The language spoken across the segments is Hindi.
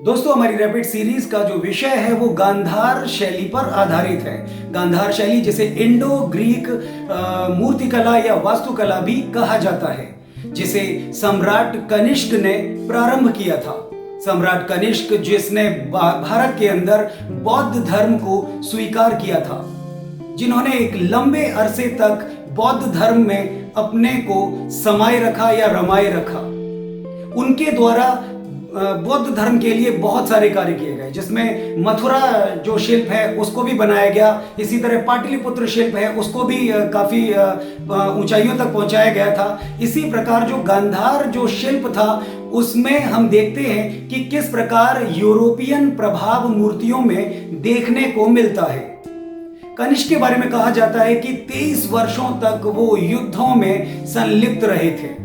दोस्तों, हमारी रैपिड सीरीज का जो विषय है वो गांधार शैली पर आधारित है। गांधार शैली जिसे इंडो ग्रीक मूर्तिकला या वास्तुकला भी कहा जाता है, जिसे सम्राट कनिष्क ने प्रारंभ किया था। सम्राट कनिष्क जिसने भारत के अंदर बौद्ध धर्म को स्वीकार किया था, जिन्होंने एक लंबे अरसे तक बौद्ध धर्म में अपने को समाये रखा या रमाए रखा। उनके द्वारा बौद्ध धर्म के लिए बहुत सारे कार्य किए गए, जिसमें मथुरा जो शिल्प है उसको भी बनाया गया। इसी तरह पाटलिपुत्र शिल्प है उसको भी काफी ऊंचाइयों तक पहुंचाया गया था। इसी प्रकार जो गांधार जो शिल्प था उसमें हम देखते हैं कि किस प्रकार यूरोपियन प्रभाव मूर्तियों में देखने को मिलता है। कनिष्क के बारे में कहा जाता है कि 23 वर्षों तक वो युद्धों में संलिप्त रहे थे,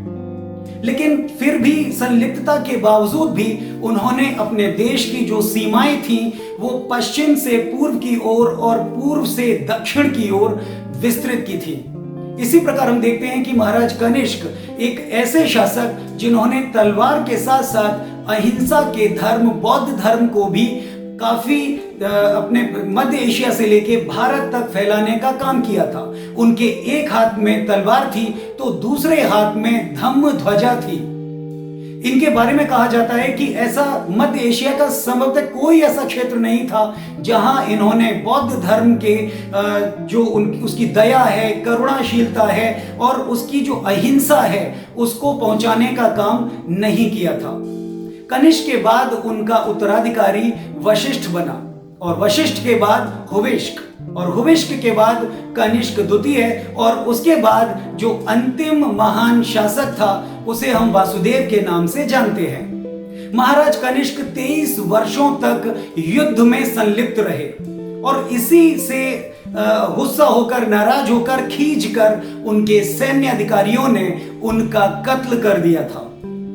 लेकिन फिर भी संलिप्तता के बावजूद भी उन्होंने अपने देश की जो सीमाएं थी वो पश्चिम से पूर्व की ओर और पूर्व से दक्षिण की ओर विस्तृत की थी। इसी प्रकार हम देखते हैं कि महाराज कनिष्क एक ऐसे शासक जिन्होंने तलवार के साथ साथ अहिंसा के धर्म बौद्ध धर्म को भी काफी अपने मध्य एशिया से लेके भारत तक फैलाने का काम किया था। उनके एक हाथ में तलवार थी तो दूसरे हाथ में धम्म ध्वजा थी। इनके बारे में कहा जाता है कि ऐसा मध्य एशिया का संभवतः कोई ऐसा क्षेत्र नहीं था जहां इन्होंने बौद्ध धर्म के जो उसकी दया है, करुणाशीलता है और उसकी जो अहिंसा है उसको पहुंचाने का काम नहीं किया था। कनिष्क के बाद उनका उत्तराधिकारी वशिष्ठ बना और वशिष्ठ के बाद हुविष्क और हुविष्क के बाद कनिष्क द्वितीय और उसके बाद जो अंतिम महान शासक था उसे हम वासुदेव के नाम से जानते हैं। महाराज कनिष्क 23 वर्षों तक युद्ध में संलिप्त रहे और इसी से गुस्सा होकर, नाराज होकर, खींचकर उनके सैन्य अधिकारियों ने उनका कत्ल कर दिया था।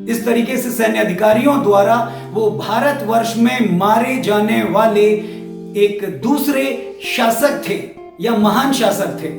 इस तरीके से सैन्य अधिकारियों द्वारा वो भारतवर्ष में मारे जाने वाले एक दूसरे शासक थे या महान शासक थे।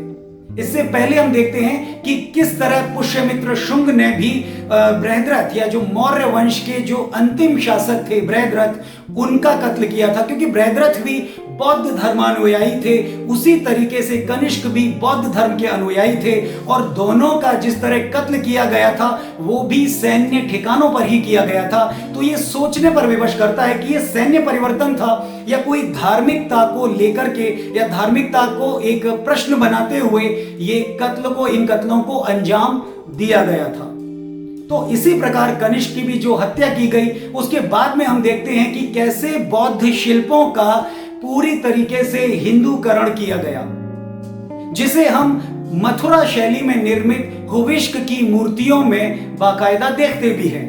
इससे पहले हम देखते हैं कि किस तरह पुष्यमित्र शुंग ने भी बृहद्रथ या जो मौर्य वंश के जो अंतिम शासक थे बृहद्रथ, उनका कत्ल किया था, क्योंकि बृहद्रथ भी बौद्ध धर्मानुयायी थे। उसी तरीके से कनिष्क भी बौद्ध धर्म के अनुयायी थे और दोनों का जिस तरह कत्ल किया गया था वो भी सैन्य ठिकानों पर ही किया गया था। तो ये सोचने पर विवश करता है कि ये सैन्य परिवर्तन था या कोई धार्मिकता को लेकर के या धार्मिकता को एक प्रश्न बनाते हुए ये इन कत्लों को अंजाम दिया गया था। तो इसी प्रकार कनिष्क की भी जो हत्या की गई उसके बाद में हम देखते हैं कि कैसे बौद्ध शिल्पों का पूरी तरीके से हिंदूकरण किया गया, जिसे हम मथुरा शैली में निर्मित हुविष्क की मूर्तियों में बाकायदा देखते भी हैं।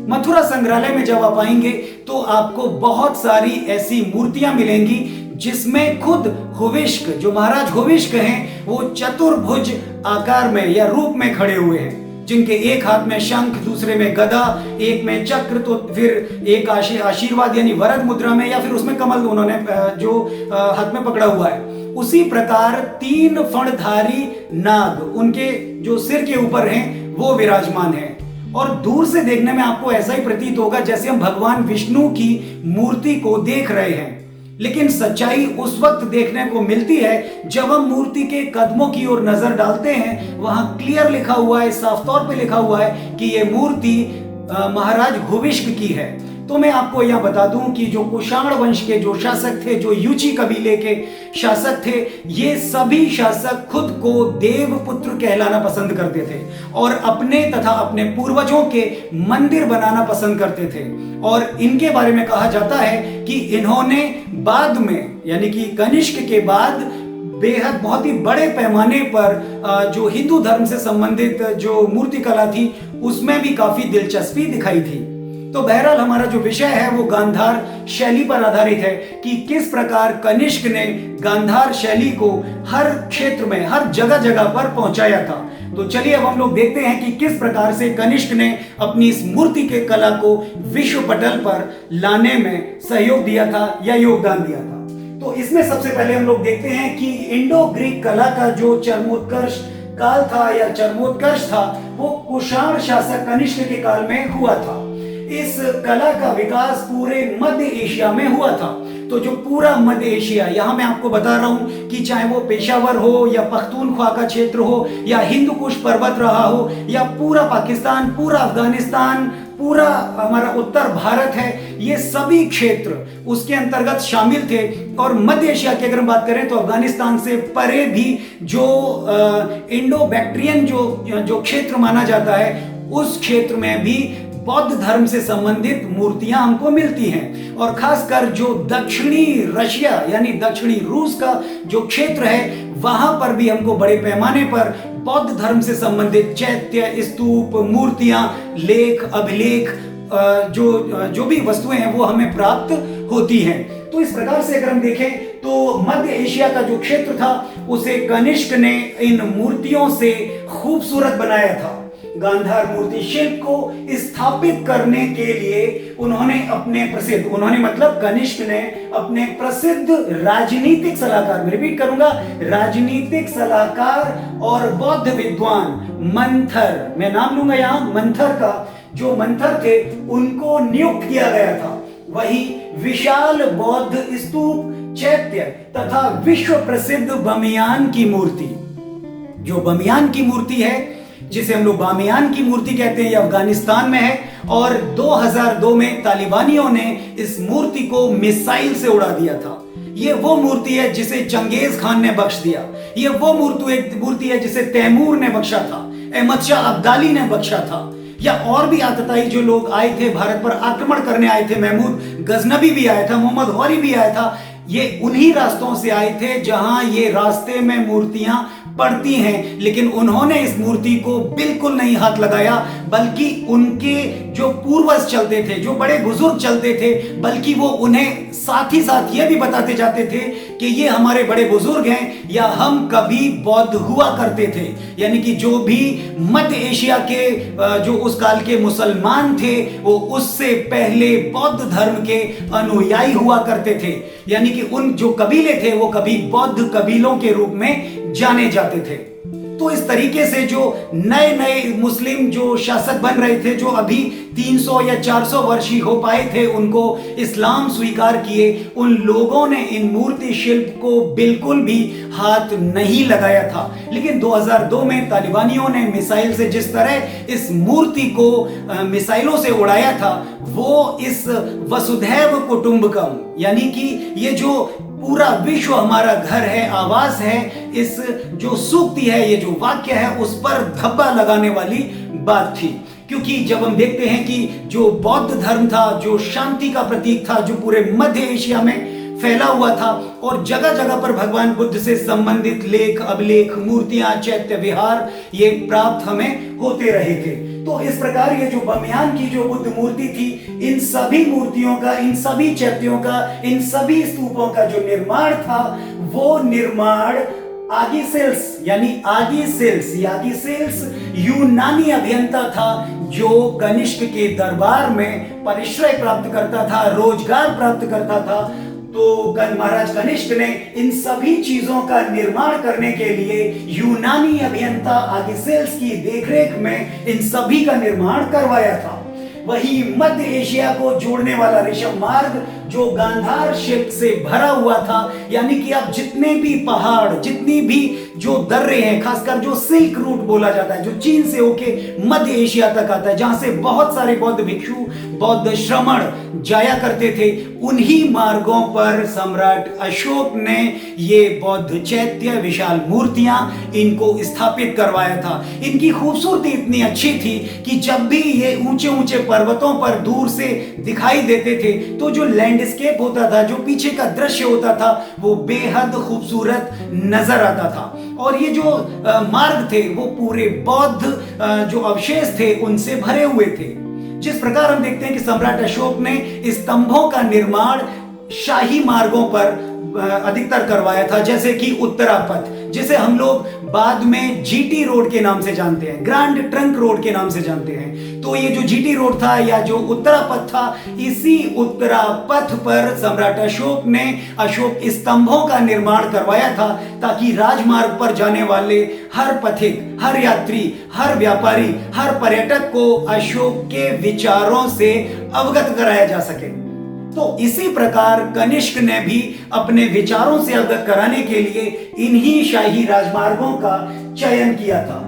मथुरा संग्रहालय में जब आप आएंगे तो आपको बहुत सारी ऐसी मूर्तियां मिलेंगी जिसमें खुद हुविष्क, जो महाराज हुविष्क हैं, वो चतुर्भुज आकार में या रूप में खड़े हुए हैं, जिनके एक हाथ में शंख, दूसरे में गदा, एक में चक्र, तो फिर एक आशीर्वाद यानी वरद मुद्रा में, या फिर उसमें कमल उन्होंने जो हाथ में पकड़ा हुआ है। उसी प्रकार 3 फणधारी नाग उनके जो सिर के ऊपर हैं वो विराजमान हैं और दूर से देखने में आपको ऐसा ही प्रतीत होगा जैसे हम भगवान विष्णु की मूर्ति को देख रहे हैं। लेकिन सच्चाई उस वक्त देखने को मिलती है जब हम मूर्ति के कदमों की ओर नजर डालते हैं। वहां क्लियर लिखा हुआ है, साफ तौर पे लिखा हुआ है कि यह मूर्ति महाराज हुविष्क की है। तो मैं आपको यह बता दूं कि जो कुषाण वंश के जो शासक थे, जो यूची कबीले के शासक थे, ये सभी शासक खुद को देवपुत्र कहलाना पसंद करते थे और अपने तथा अपने पूर्वजों के मंदिर बनाना पसंद करते थे। और इनके बारे में कहा जाता है कि इन्होंने बाद में यानी कि कनिष्क के बाद बेहद बहुत ही बड़े पैमाने पर जो हिंदू धर्म से संबंधित जो मूर्ति कला थी उसमें भी काफी दिलचस्पी दिखाई थी। तो बहरहाल हमारा जो विषय है वो गांधार शैली पर आधारित है कि किस प्रकार कनिष्क ने गांधार शैली को हर क्षेत्र में, हर जगह जगह पर पहुंचाया था। तो चलिए अब हम लोग देखते हैं कि किस प्रकार से कनिष्क ने अपनी इस मूर्ति के कला को विश्व पटल पर लाने में सहयोग दिया था या योगदान दिया था। तो इसमें सबसे पहले हम लोग देखते हैं कि इंडो ग्रीक कला का जो चरमोत्कर्ष काल था या चरमोत्कर्ष था वो कुषाण शासक कनिष्क के काल में हुआ था। इस कला का विकास पूरे मध्य एशिया में हुआ था। तो जो पूरा मध्य एशिया, यहां मैं आपको बता रहा हूं कि चाहे वो पेशावर हो या पख्तूनख्वा का क्षेत्र हो या हिंदू कुश पर्वत रहा हो या पूरा पाकिस्तान, पूरा अफगानिस्तान, पूरा हमारा उत्तर भारत है, ये सभी क्षेत्र उसके अंतर्गत शामिल थे। और मध्य एशिया की अगर हम बात करें तो अफगानिस्तान से परे भी जो इंडो बैक्ट्रियन जो क्षेत्र माना जाता है, उस क्षेत्र में भी बौद्ध धर्म से संबंधित मूर्तियां हमको मिलती हैं। और खासकर जो दक्षिणी रशिया यानी दक्षिणी रूस का जो क्षेत्र है, वहां पर भी हमको बड़े पैमाने पर बौद्ध धर्म से संबंधित चैत्य, स्तूप, मूर्तियां, लेख, अभिलेख, जो भी वस्तुएं हैं वो हमें प्राप्त होती हैं। तो इस प्रकार से अगर हम देखें तो मध्य एशिया का जो क्षेत्र था उसे कनिष्क ने इन मूर्तियों से खूबसूरत बनाया था। गांधार मूर्ति शिल्प को स्थापित करने के लिए उन्होंने मतलब कनिष्क ने अपने प्रसिद्ध राजनीतिक सलाहकार, मैं रिपीट करूंगा, राजनीतिक सलाहकार और बौद्ध विद्वान मंथर, मैं नाम लूंगा यहां मंथर का, जो मंथर थे उनको नियुक्त किया गया था। वही विशाल बौद्ध स्तूप, चैत्य तथा विश्व प्रसिद्ध बमियान की मूर्ति, जो बमियान की मूर्ति है, जिसे हम लोग बामियान की मूर्ति कहते हैं, ये अफगानिस्तान में है। और 2002 में तालिबानियों ने इस मूर्ति को मिसाइल से उड़ा दिया था। ये वो मूर्ति है जिसे चंगेज खान ने बख्श दिया। ये वो मूर्ति है जिसे तैमूर ने बख्शा था, अहमद शाह अब्दाली ने बख्शा था, या और भी आतताई जो लोग आए थे भारत पर आक्रमण करने आए थे, महमूद गजनबी भी आया था, मोहम्मद गौरी भी आया था, ये उन्हीं रास्तों से आए थे जहां ये रास्ते में मूर्तियां पड़ती हैं। लेकिन उन्होंने इस मूर्ति को बिल्कुल नहीं हाथ लगाया, बल्कि उनके जो पूर्वज चलते थे, जो बड़े बुजुर्ग चलते थे, बल्कि वो उन्हें साथ ही साथ ये भी बताते जाते थे कि ये हमारे बड़े बुजुर्ग हैं या हम कभी बौद्ध हुआ करते थे। यानी कि जो भी मध्य एशिया के जो उस काल के मुसलमान थे वो उससे पहले बौद्ध धर्म के अनुयायी हुआ करते थे। यानी कि उन जो कबीले थे वो कभी बौद्ध कबीलों के रूप में जाने जाते थे। तो इस तरीके से जो नए नए मुस्लिम जो शासक बन रहे थे, जो अभी 300 या 400 वर्ष ही हो पाए थे, उनको इस्लाम स्वीकार किए, उन लोगों ने इन मूर्ति शिल्प को बिल्कुल भी हाथ नहीं लगाया था। लेकिन 2002 में तालिबानियों ने मिसाइल से जिस तरह इस मूर्ति को मिसाइलों से उड़ाया था, वो इस वसुधैव कुटुंबकम, यानी कि ये जो पूरा विश्व हमारा घर है, आवास है, इस जो सूक्ति है, ये जो वाक्य है, उस पर धब्बा लगाने वाली बात थी। क्योंकि जब हम देखते हैं कि जो बौद्ध धर्म था, जो शांति का प्रतीक था, जो पूरे मध्य एशिया में फैला हुआ था और जगह जगह पर भगवान बुद्ध से संबंधित लेख, अभिलेख, मूर्तियां, चैत्य विहार ये प्राप्त हमें होते रहे थे। तो इस प्रकार ये जो बमियान की जो बुद्ध मूर्ति थी, इन सभी मूर्तियों का, इन सभी चैत्यों का, इन सभी स्तूपों का जो निर्माण था, वो निर्माण आगीसेल्स यूनानी अभियंता था, जो कनिष्क के दरबार में परिश्रय प्राप्त करता था, रोजगार प्राप्त करता था। तो महाराज कनिष्क ने इन सभी चीजों का निर्माण करने के लिए यूनानी अभियंता आगीसेल्स की देखरेख में इन सभी का निर्माण करवाया था। वही मध्य एशिया को जोड़ने वाला ऋषभ मार्ग जो गांधार शिल्प से भरा हुआ था, यानी कि अब जितने भी पहाड़, जितनी भी जो दर्रे हैं, खासकर जो सिल्क रूट बोला जाता है, जो चीन से होके मध्य एशिया तक आता है, जहां से बहुत सारे बौद्ध भिक्षु, बौद्ध श्रमण जाया करते थे, उन्हीं मार्गों पर सम्राट अशोक ने ये बौद्ध चैत्य, विशाल मूर्तियां इनको स्थापित करवाया था। इनकी खूबसूरती इतनी अच्छी थी कि जब भी ये ऊंचे ऊंचे पर्वतों पर दूर से दिखाई देते थे, तो जो लैंडस्केप होता था, जो पीछे का दृश्य होता था, वो बेहद खूबसूरत नजर आता था। और ये जो मार्ग थे वो पूरे बौद्ध जो अवशेष थे उनसे भरे हुए थे। जिस प्रकार हम देखते हैं कि सम्राट अशोक ने स्तंभों का निर्माण शाही मार्गों पर अधिकतर करवाया था, जैसे कि उत्तरापथ, जिसे हम लोग बाद में जीटी रोड के नाम से जानते हैं, ग्रैंड ट्रंक रोड के नाम से जानते हैं। तो ये जो जीटी रोड था या जो उत्तरा पथ था, इसी उत्तरा पथ पर सम्राट अशोक ने अशोक स्तंभों का निर्माण करवाया था, ताकि राजमार्ग पर जाने वाले हर पथिक, हर यात्री, हर व्यापारी, हर पर्यटक को अशोक के विचारों से अवगत कराया जा सके। तो इसी प्रकार कनिष्क ने भी अपने विचारों से अवगत कराने के लिए इन्हीं शाही राजमार्गों का चयन किया था।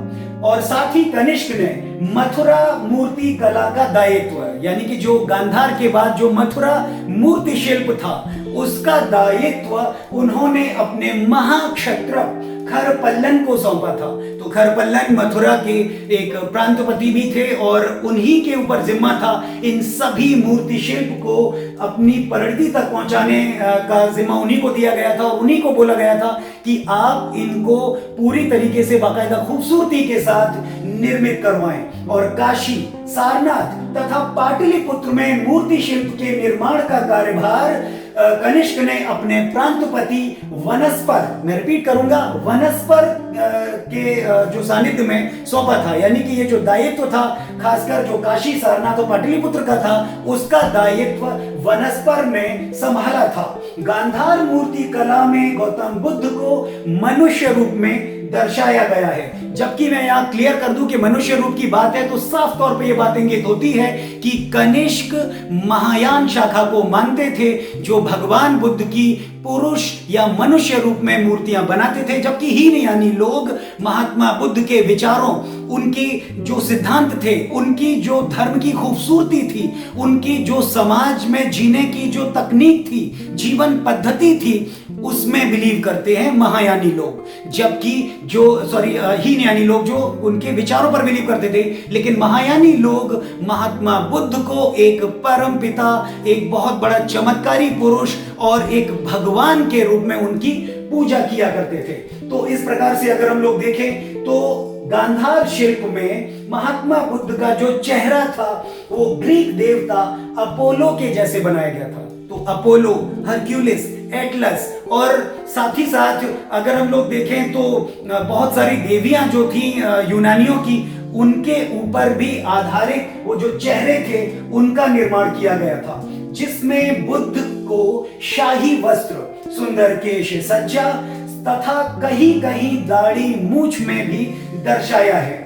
और साथ ही कनिष्क ने मथुरा मूर्ति कला का दायित्व, यानी कि जो गांधार के बाद जो मथुरा मूर्ति शिल्प था, उसका दायित्व उन्होंने अपने महाक्षत्रप खरपल्लन को सौंपा था। तो खरपल्लन मथुरा के एक प्रांतपति भी थे और उन्हीं के ऊपर जिम्मा था इन सभी मूर्ति शिल्प को अपनी परिणति तक पहुंचाने का जिम्मा उन्हीं को दिया गया था और उन्हीं को बोला गया था कि आप इनको पूरी तरीके से बाकायदा खूबसूरती के साथ निर्मित करवाएं। और काशी, सारनाथ तथा पाटलिपुत्र में मूर्ति शिल्प के निर्माण का कार्यभार कनिष्क ने अपने प्रांतपति वनस्पर, मैं रिपीट करूंगा, वनस्पर के जो सानिध्य में सौंपा था। यानी कि ये जो दायित्व था, खासकर जो काशी, सारनाथ और पाटलिपुत्र का था, उसका दायित्व वनस्पर ने संभाला था। गांधार मूर्ति कला में गौतम बुद्ध को मनुष्य रूप में दर्शाया गया है। जबकि मैं यहाँ क्लियर कर दूं कि मनुष्य रूप की बात है तो साफ तौर पे ये बात इंगित होती है कि कनिष्क महायान शाखा को मानते थे, जो भगवान बुद्ध की पुरुष या मनुष्य रूप में मूर्तियां बनाते थे, जबकि हीनयानी लोग महात्मा बुद्ध के विचारों, उनके जो सिद्धांत थे, उनकी जो धर्म की खूबसूरती थी, उनकी जो समाज में जीने की जो तकनीक थी, जीवन पद्धति थी, उसमें बिलीव करते हैं महायानी लोग। जबकि जो हीनयानी लोग जो उनके विचारों पर बिलीव करते थे, लेकिन महायानी लोग महात्मा बुद्ध को एक परम पिता, एक बहुत बड़ा चमत्कारी पुरुष और एक भगवान के रूप में उनकी पूजा किया करते थे। तो इस प्रकार से अगर हम लोग देखें तो गांधार शिल्प में महात्मा बुद्ध का जो चेहरा था वो ग्रीक देवता अपोलो के जैसे बनाया गया था। तो अपोलो, हरक्यूलिस, एटलस और साथ ही साथ अगर हम लोग देखें तो बहुत सारी देवियां जो थी यूनानियों की, उनके ऊपर भी आधारित वो जो चेहरे थे उनका निर्माण किया गया था, जिसमें बुद्ध को शाही वस्त्र, सुंदर केश सज्जा तथा कहीं कहीं दाढ़ी मूछ में भी दर्शाया है।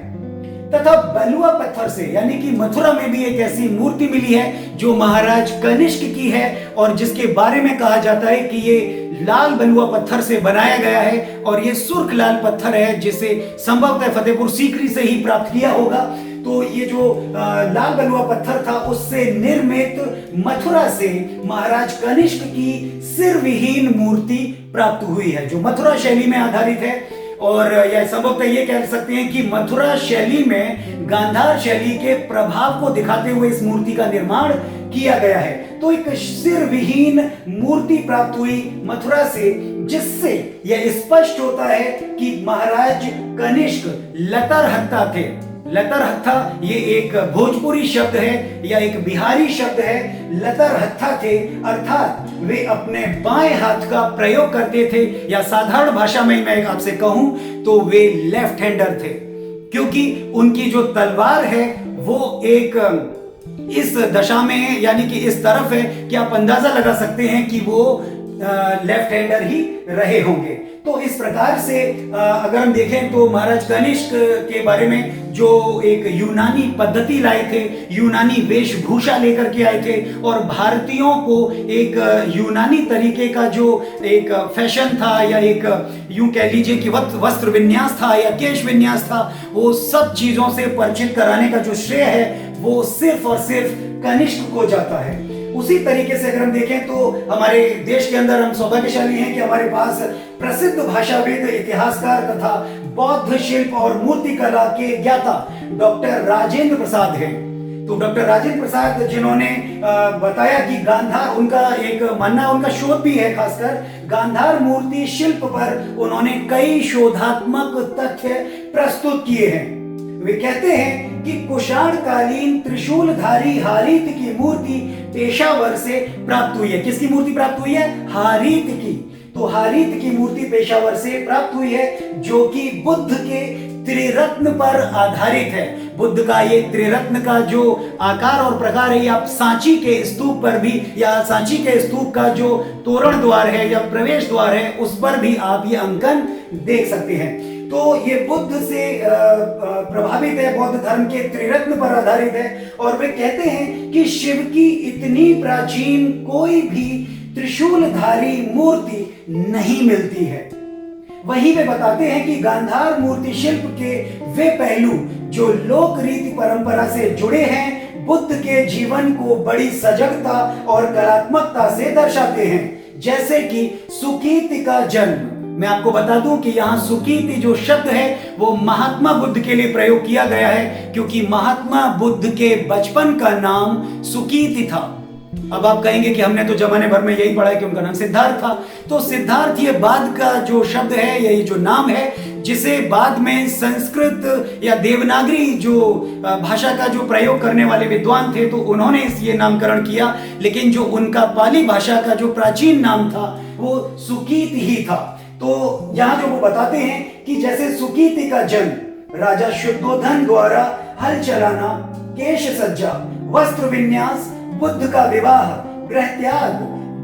तथा बलुआ पत्थर से, यानी कि मथुरा में भी एक ऐसी मूर्ति मिली है जो महाराज कनिष्क की है और जिसके बारे में कहा जाता है कि ये लाल बलुआ पत्थर से बनाया गया है और ये सुर्ख लाल पत्थर है, जिसे संभवतः फतेहपुर सीकरी से ही प्राप्त किया होगा। तो ये जो लाल बलुआ पत्थर था, उससे निर्मित मथुरा से महाराज कनिष्क की सिर विहीन मूर्ति प्राप्त हुई है, जो मथुरा शैली में आधारित है। और यह संभवतः ये कह सकते हैं कि मथुरा शैली में गांधार शैली के प्रभाव को दिखाते हुए इस मूर्ति का निर्माण किया गया है। तो एक सिर विहीन मूर्ति प्राप्त हुई मथुरा से, जिससे यह स्पष्ट होता है कि महाराज कनिष्क लतरहत्ता थे। लतरहत्था ये एक भोजपुरी शब्द है या एक बिहारी शब्द है। लतरहत्था थे अर्थात वे अपने बाएं हाथ का प्रयोग करते थे, या साधारण भाषा में मैं आपसे कहूं तो वे लेफ्ट हैंडर थे, क्योंकि उनकी जो तलवार है वो एक इस दशा में है, यानी कि इस तरफ है कि आप अंदाजा लगा सकते हैं कि वो लेफ्ट हैंडर ही रहे होंगे। तो इस प्रकार से अगर हम देखें तो महाराज कनिष्क के बारे में जो एक यूनानी पद्धति लाए थे, यूनानी वेशभूषा लेकर के आए थे और भारतीयों को एक यूनानी तरीके का जो एक फैशन था या एक यूं कह लीजिए कि वस्त्र विन्यास था या केश विन्यास था, वो सब चीजों से परिचित कराने का जो श्रेय है वो सिर्फ और सिर्फ कनिष्क को जाता है। उसी तरीके से अगर हम देखें तो हमारे देश के अंदर हम सौभाग्यशाली हैं कि हमारे पास प्रसिद्ध भाषाविद, इतिहासकार तथा बौद्ध शिल्प और मूर्ति कला के ज्ञाता डॉक्टर राजेंद्र प्रसाद हैं। तो डॉक्टर राजेंद्र प्रसाद जिन्होंने बताया कि गांधार, उनका एक मानना, उनका शोध भी है, खासकर गांधार मूर्ति शिल्प पर उन्होंने कई शोधात्मक तथ्य प्रस्तुत किए हैं। वे कहते हैं कि कुषाण कालीन त्रिशूलधारी हारीत की मूर्ति पेशावर से प्राप्त हुई है। किसकी मूर्ति प्राप्त हुई है? हारीत की। तो हारीत की मूर्ति पेशावर से प्राप्त हुई है, जो कि बुद्ध के त्रिरत्न पर आधारित है। बुद्ध का ये त्रिरत्न का जो आकार और प्रकार है, आप सांची के स्तूप पर भी, या सांची के स्तूप का जो तोरण द्वार है या प्रवेश द्वार है, उस पर भी आप ये अंकन देख सकते हैं। तो ये बुद्ध से प्रभावित है, बौद्ध धर्म के त्रिरत्न पर आधारित है। और वे कहते हैं कि शिव की इतनी प्राचीन कोई भी त्रिशूलधारी मूर्ति नहीं मिलती है। वहीं वे बताते हैं कि गांधार मूर्ति शिल्प के वे पहलू जो लोक रीति परंपरा से जुड़े हैं, बुद्ध के जीवन को बड़ी सजगता और कलात्मकता से दर्शाते हैं। जैसे कि सुकीति का जन्म। मैं आपको बता दूं कि यहाँ सुकीति जो शब्द है वो महात्मा बुद्ध के लिए प्रयोग किया गया है, क्योंकि महात्मा बुद्ध के बचपन का नाम सुकीति था। अब आप कहेंगे कि हमने तो जमाने भर में यही पढ़ा है कि उनका नाम सिद्धार्थ था। तो सिद्धार्थ ये बाद का जो शब्द है, यही जो नाम है, जिसे बाद में संस्कृत या देवनागरी जो भाषा का जो प्रयोग करने वाले विद्वान थे, तो उन्होंने ये नामकरण किया। लेकिन जो उनका पाली भाषा का जो प्राचीन नाम था वो सुकीति ही था। तो यहाँ जो वो बताते हैं कि जैसे सुकीति का जन्म, राजा शुद्धोधन द्वारा हल चलाना, केश सज्जा, वस्त्र विन्यास, बुद्ध का विवाह, गृह त्याग,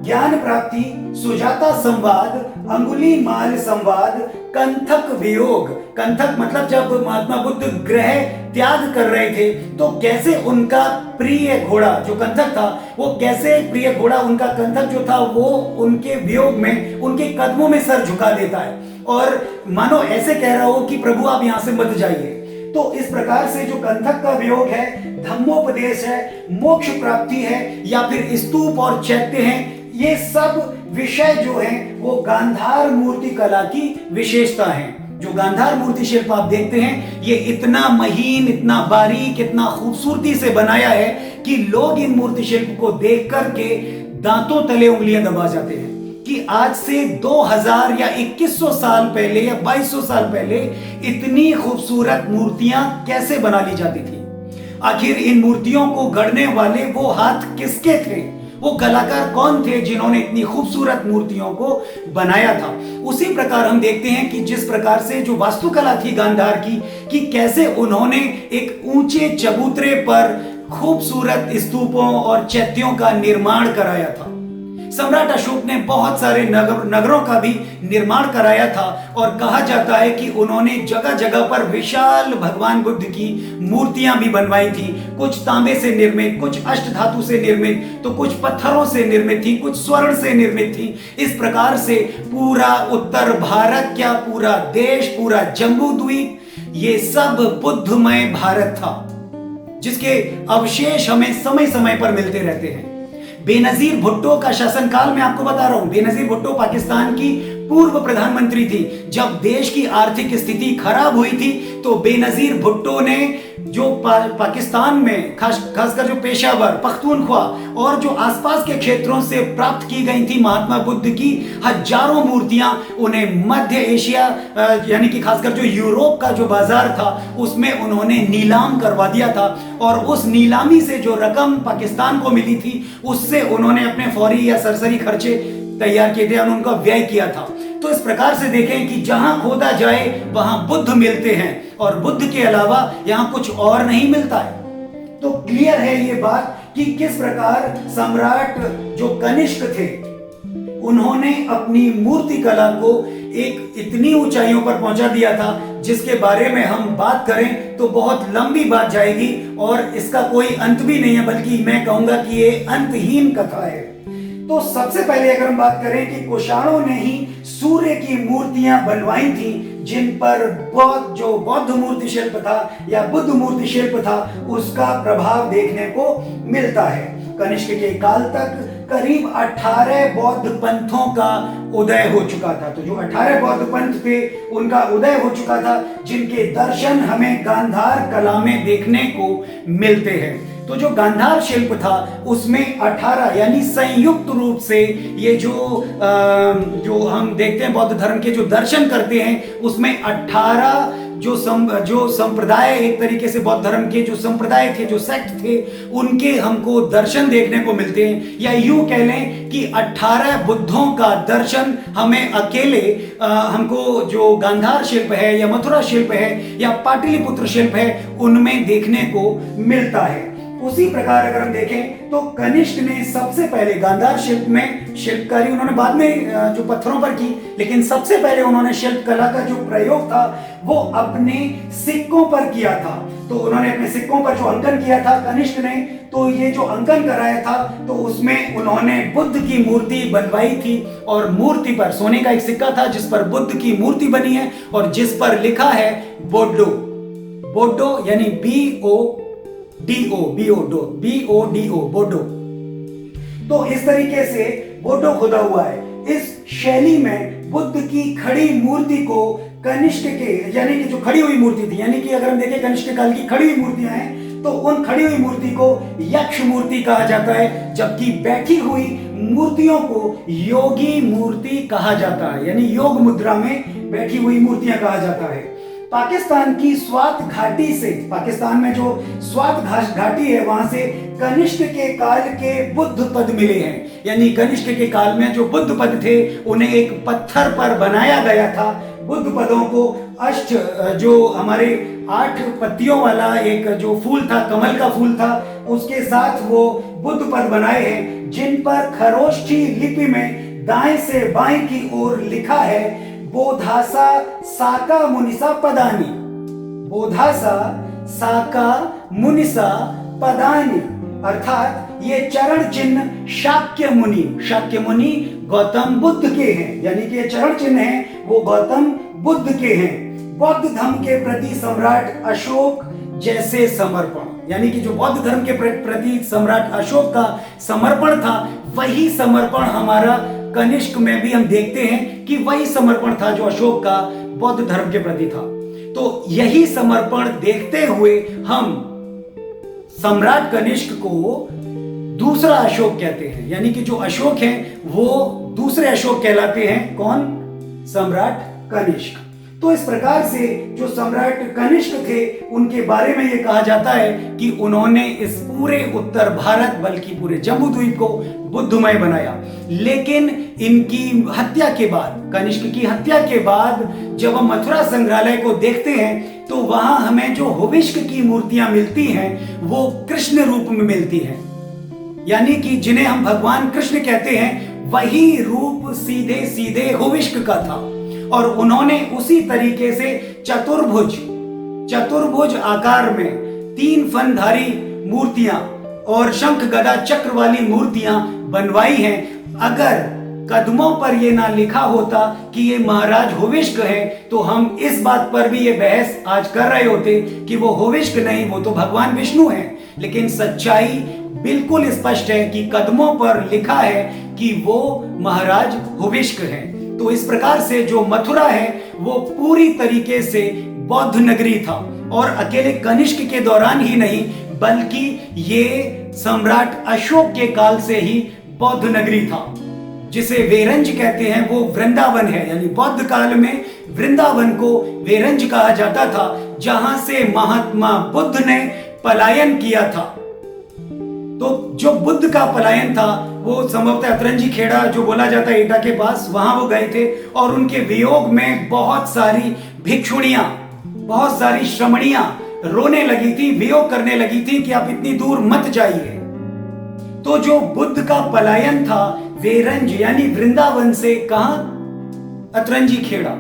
ज्ञान प्राप्ति, सुजाता संवाद, अंगुलीमाल संवाद, कंथक वियोग। कंथक मतलब जब महात्मा बुद्ध गृह त्याग कर रहे थे तो कैसे उनका प्रिय घोड़ा जो कंथक था, वो कैसे प्रिय घोड़ा उनका कंथक जो था वो उनके वियोग में उनके कदमों में सर झुका देता है और मानो ऐसे कह रहा हो कि प्रभु आप यहां से मत जाइए। तो इस प्रकार से जो कंथक का वियोग है, धम्मोपदेश है, मोक्ष प्राप्ति है, या फिर स्तूप और चैत्य हैं, ये सब विषय जो हैं वो गांधार मूर्ति कला की विशेषता है। जो गांधार मूर्ति शिल्प आप देखते हैं, ये इतना महीन, इतना बारीक, इतना खूबसूरती से बनाया है कि लोग इन मूर्ति शिल्प को देख करके दांतों तले उंगलियां दबा जाते हैं कि आज से 2000 या 2100 साल पहले या 2200 साल पहले इतनी खूबसूरत मूर्तियां कैसे बना ली जाती थी। आखिर इन मूर्तियों को गढ़ने वाले वो हाथ किसके थे, वो कलाकार कौन थे जिन्होंने इतनी खूबसूरत मूर्तियों को बनाया था। उसी प्रकार हम देखते हैं कि जिस प्रकार से जो वास्तुकला थी गांधार की, कि कैसे उन्होंने एक ऊंचे चबूतरे पर खूबसूरत स्तूपों और चैत्यों का निर्माण कराया था। सम्राट अशोक ने बहुत सारे नगरों का भी निर्माण कराया था और कहा जाता है कि उन्होंने जगह जगह पर विशाल भगवान बुद्ध की मूर्तियां भी बनवाई थी। कुछ तांबे से निर्मित, कुछ अष्ट धातु से निर्मित, तो कुछ पत्थरों से निर्मित थी, कुछ स्वर्ण से निर्मित थी। इस प्रकार से पूरा उत्तर भारत, क्या पूरा देश, पूरा जम्बू द्वीप, ये सब बुद्धमय भारत था, जिसके अवशेष हमें समय समय पर मिलते रहते हैं। बेनजीर भुट्टो का शासनकाल में आपको बता रहा हूं, बेनजीर भुट्टो पाकिस्तान की पूर्व प्रधानमंत्री थी। जब देश की आर्थिक स्थिति खराब हुई थी तो बेनजीर भुट्टो ने जो पाकिस्तान में खासकर जो पेशावर, पख्तूनख्वा और जो आसपास के क्षेत्रों से प्राप्त की गई थी महात्मा बुद्ध की हजारों मूर्तियां, उन्हें मध्य एशिया यानी कि खासकर जो यूरोप का जो बाजार था उसमें उन्होंने नीलाम करवा दिया था। और उस नीलामी से जो रकम पाकिस्तान को मिली थी उससे उन्होंने अपने फौरी या सरसरी खर्चे तैयार किए थे और उनका व्यय किया था। तो इस प्रकार से देखें कि जहां खोदा जाए वहां बुद्ध मिलते हैं और बुद्ध के अलावा यहां कुछ और नहीं मिलता है। तो क्लियर है ये बात कि किस प्रकार सम्राट जो कनिष्क थे उन्होंने अपनी मूर्ति कला को एक इतनी ऊंचाइयों पर पहुंचा दिया था, जिसके बारे में हम बात करें तो बहुत लंबी बात जाएगी और इसका कोई अंत भी नहीं है, बल्कि मैं कहूंगा कि ये अंतहीन कथा है। तो सबसे पहले अगर हम बात करें कि कुषाणों ने ही सूर्य की मूर्तियां बनवाई थी, जिन पर जो बौद्ध मूर्ति शिल्प था या बुद्ध मूर्ति शिल्प था उसका प्रभाव देखने को मिलता है। कनिष्क के काल तक करीब 18 बौद्ध पंथों का उदय हो चुका था। तो जो 18 बौद्ध पंथ थे उनका उदय हो चुका था, जिनके दर्शन हमें गांधार कला में देखने को मिलते हैं। तो जो गांधार शिल्प था उसमें 18 यानी संयुक्त रूप से ये जो हम देखते हैं बौद्ध धर्म के जो दर्शन करते हैं उसमें 18 जो संप्रदाय, एक तरीके से बौद्ध धर्म के जो संप्रदाय थे, जो सेक्ट थे, उनके हमको दर्शन देखने को मिलते हैं। या यूं कह लें कि 18 बुद्धों का दर्शन हमें अकेले हमको जो गांधार शिल्प है या मथुरा शिल्प है या पाटलिपुत्र शिल्प है उनमें देखने को मिलता है। उसी प्रकार अगर हम देखें तो कनिष्क ने सबसे पहले गांधार शिल्प में शिल्पकारी उन्होंने बाद में जो पत्थरों पर की, लेकिन सबसे पहले उन्होंने शिल्प कला का जो प्रयोग था वो अपने सिक्कों पर किया था। तो उन्होंने अपने सिक्कों पर जो अंकन किया था कनिष्क ने, तो ये जो अंकन कराया था तो उसमें उन्होंने बुद्ध की मूर्ति बनवाई थी और मूर्ति पर सोने का एक सिक्का था जिस पर बुद्ध की मूर्ति बनी है और जिस पर लिखा है बोडो। बोडो यानी BODO बोडो। तो इस तरीके से बोडो खुदा हुआ है। इस शैली में बुद्ध की खड़ी मूर्ति को कनिष्क के, यानी कि जो खड़ी हुई मूर्ति थी, यानी कि अगर हम देखें कनिष्क काल की खड़ी हुई मूर्तियां हैं तो उन खड़ी हुई मूर्ति को यक्ष मूर्ति कहा जाता है, जबकि बैठी हुई मूर्तियों को योगी मूर्ति कहा जाता है, यानी योग मुद्रा में बैठी हुई मूर्तियां कहा जाता है। पाकिस्तान की स्वात घाटी से, पाकिस्तान में जो स्वात घाटी है वहां से कनिष्क के काल के बुद्ध पद मिले हैं। यानी कनिष्क के काल में जो बुद्ध पद थे उन्हें एक पत्थर पर बनाया गया था। बुद्ध पदों को अष्ट, जो हमारे 8 पत्तियों वाला एक जो फूल था, कमल का फूल था, उसके साथ वो बुद्ध पद बनाए हैं जिन पर खरोष्ठी लिपि में दाएं से बाएं की ओर लिखा है बोधासा साका मुनिसा पदानी। बोधासा साका मुनिसा पदानी, अर्थात ये चरण चिन्ह शाक्य मुनि गौतम बुद्ध के हैं, यानी कि ये चरण चिन्ह हैं वो गौतम बुद्ध के हैं। बौद्ध धर्म के प्रति सम्राट अशोक जैसे समर्पण, यानी कि जो बौद्ध धर्म के प्रति सम्राट अशोक का समर्पण था वही समर्पण हमारा कनिष्क में भी हम देखते हैं कि वही समर्पण था जो अशोक का बौद्ध धर्म के प्रति था। तो यही समर्पण देखते हुए हम सम्राट कनिष्क को दूसरा अशोक कहते हैं, यानी कि जो अशोक हैं वो दूसरे अशोक कहलाते हैं। कौन? सम्राट कनिष्क। तो इस प्रकार से जो सम्राट कनिष्क थे उनके बारे में यह कहा जाता है कि उन्होंने इस पूरे उत्तर भारत बल्कि पूरे जम्बूद्वीप को बुद्धमय बनाया। लेकिन इनकी हत्या के बाद, कनिष्क की हत्या के बाद जब हम मथुरा संग्रहालय को देखते हैं तो वहां हमें जो हुविष्क की मूर्तियां मिलती हैं वो कृष्ण रूप में मिलती हैं, यानी कि जिन्हें हम भगवान कृष्ण कहते हैं वही रूप सीधे सीधे हुविष्क का था। और उन्होंने उसी तरीके से चतुर्भुज आकार में 3 फनधारी मूर्तियां और शंख गदा चक्र वाली मूर्तियां बनवाई हैं। अगर कदमों पर यह ना लिखा होता कि ये महाराज हुविष्क है तो हम इस बात पर भी ये बहस आज कर रहे होते कि वो हुविष्क नहीं, वो तो भगवान विष्णु हैं। लेकिन सच्चाई बिल्कुल स्पष्ट है कि कदमों पर लिखा है कि वो महाराज हुविष्क हैं। तो इस प्रकार से जो मथुरा है वो पूरी तरीके से बौद्ध नगरी था, और अकेले कनिष्क के दौरान ही नहीं बल्कि ये सम्राट अशोक के काल से ही बौद्ध नगरी था। जिसे वेरंज कहते हैं वो वृंदावन है, यानी बौद्ध काल में वृंदावन को वेरंज कहा जाता था, जहां से महात्मा बुद्ध ने पलायन किया था। तो जो बुद्ध का पलायन था वो संभवतः अतरंजी खेड़ा जो बोला जाता है एटा के पास, वहां वो गए थे और उनके वियोग में बहुत सारी भिक्षुणियां, बहुत सारी श्रमणियां रोने लगी थी, वियोग करने लगी थी कि आप इतनी दूर मत जाइए। तो जो बुद्ध का पलायन था वेरंज यानी वृंदावन से कहां? अतरंजी खेड़ा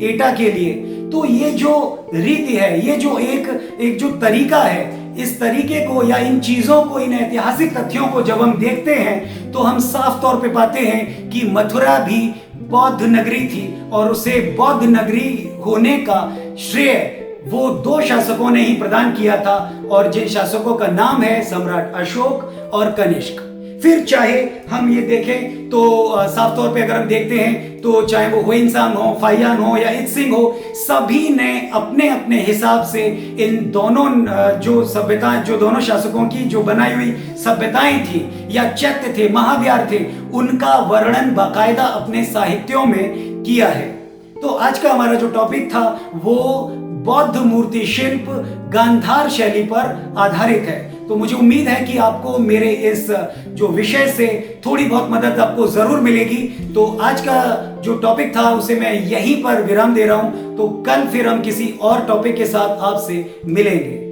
एटा के लिए। तो ये जो रीति है, ये जो एक जो तरीका है, इस तरीके को या इन चीजों को, इन ऐतिहासिक तथ्यों को जब हम देखते हैं तो हम साफ तौर पे पाते हैं कि मथुरा भी बौद्ध नगरी थी और उसे बौद्ध नगरी होने का श्रेय वो 2 शासकों ने ही प्रदान किया था, और जिन शासकों का नाम है सम्राट अशोक और कनिष्क। फिर चाहे हम ये देखें तो साफ तौर पे अगर हम देखते हैं तो चाहे वो हुइनसांग हो, फाहियान हो या इत्सिंग हो, सभी ने अपने अपने हिसाब से इन दोनों जो सभ्यताएं, जो दोनों शासकों की जो बनाई हुई सभ्यताएं थी या चैत्य थे, महाविहार थे, उनका वर्णन बाकायदा अपने साहित्यों में किया है। तो आज का हमारा जो टॉपिक था वो बौद्ध मूर्ति शिल्प गांधार शैली पर आधारित है। तो मुझे उम्मीद है कि आपको मेरे इस जो विषय से थोड़ी बहुत मदद आपको जरूर मिलेगी। तो आज का जो टॉपिक था उसे मैं यहीं पर विराम दे रहा हूं। तो कल फिर हम किसी और टॉपिक के साथ आपसे मिलेंगे।